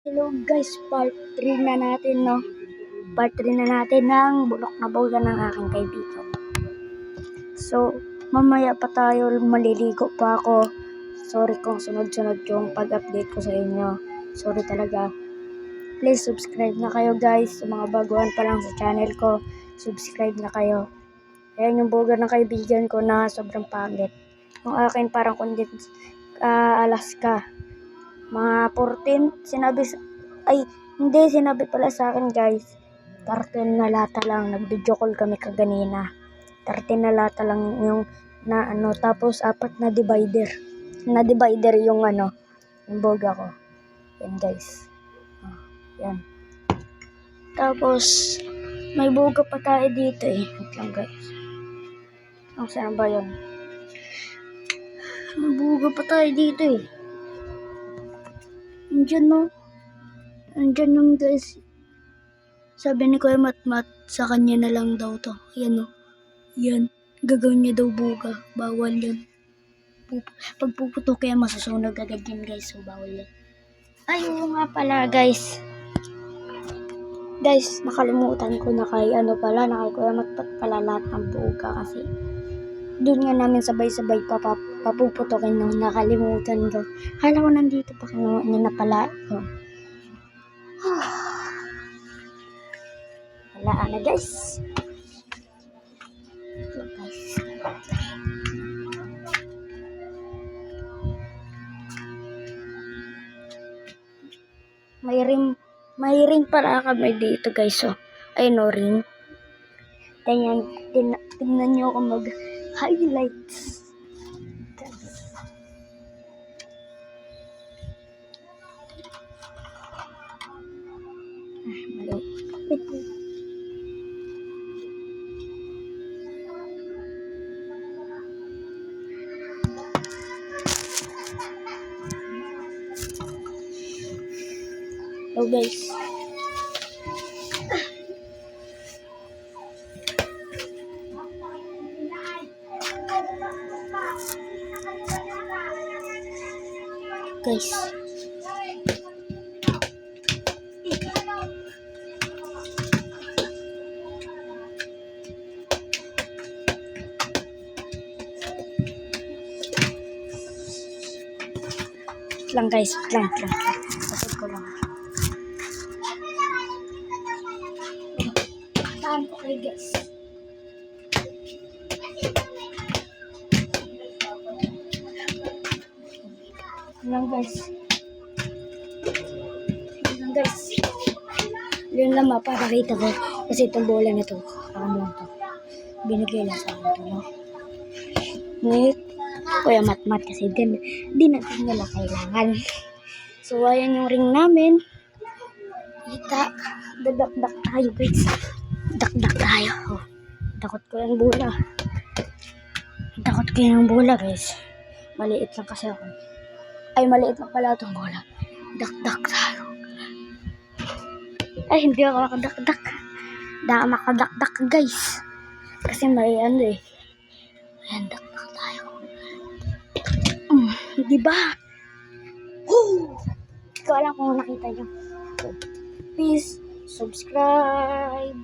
Hello guys, part 3 na natin, no? Part 3 na natin ng bulok na bola ng aking kaibigan. So, mamaya pa tayo, maliligo pa ako. Sorry kung sunod-sunod yung pag-update ko sa inyo. Sorry talaga. Please subscribe na kayo guys. Sa mga baguhan pa lang sa channel ko, subscribe na kayo. Ayan yung boga ng kaibigan ko na sobrang pangit. Yung akin parang condensed Alaska. Mga 14, sinabi pala sa akin guys, 13 na lata lang, nag-video call kami kaganina. 13 na lata lang yung tapos 4 na divider. Na divider yung yung boga ko. Yan guys. Yan. Tapos, may boga pa tayo dito eh. Wait lang guys. Saan ba yun? May boga pa tayo dito eh. Andyan no. Andyan yung guys. Sabi ni Kuya Matmat, sa kanya na lang daw to. Yan o. Yan. Gagawin niya daw buga. Bawal yan. Pag puputo kaya masusunog agad yan guys. So bawal yan. Ay, oo nga pala guys. Guys, nakalimutan ko na kay Kuya Matmat pala lahat ng buga kasi doon nga namin sabay-sabay papuputokin nung nakalimutan ko. Kala ko nandito pa kinuha niya na pala. Wala na guys. May ring pala kami dito guys. So, ay no ring. Tingnan nyo ako mag-highlights. Hello guys. Guys. Lang guys, lang. Pasok ko lang. Tahan ko kayo guys. Lang guys. Yun lang mapapakita ko kasi itong bola na to, lang to. Binigay lang sa akin to, no? Ngunit, Kuya Matmat kasi di natin nila kailangan. So, ayan yung ring namin. Kita, dadakdak tayo guys. Dakdak tayo. Oh, takot ko yung bola. Guys. Maliit lang kasi ako. Ay, maliit lang pala itong bola. Dakdak tayo. Ay, hindi ako makadakdak. Hindi ako makadakdak guys. Kasi may eh. Ayan, dakdak tayo. Diba? Woo! Hindi ko alam kung nakita nyo. Please, subscribe.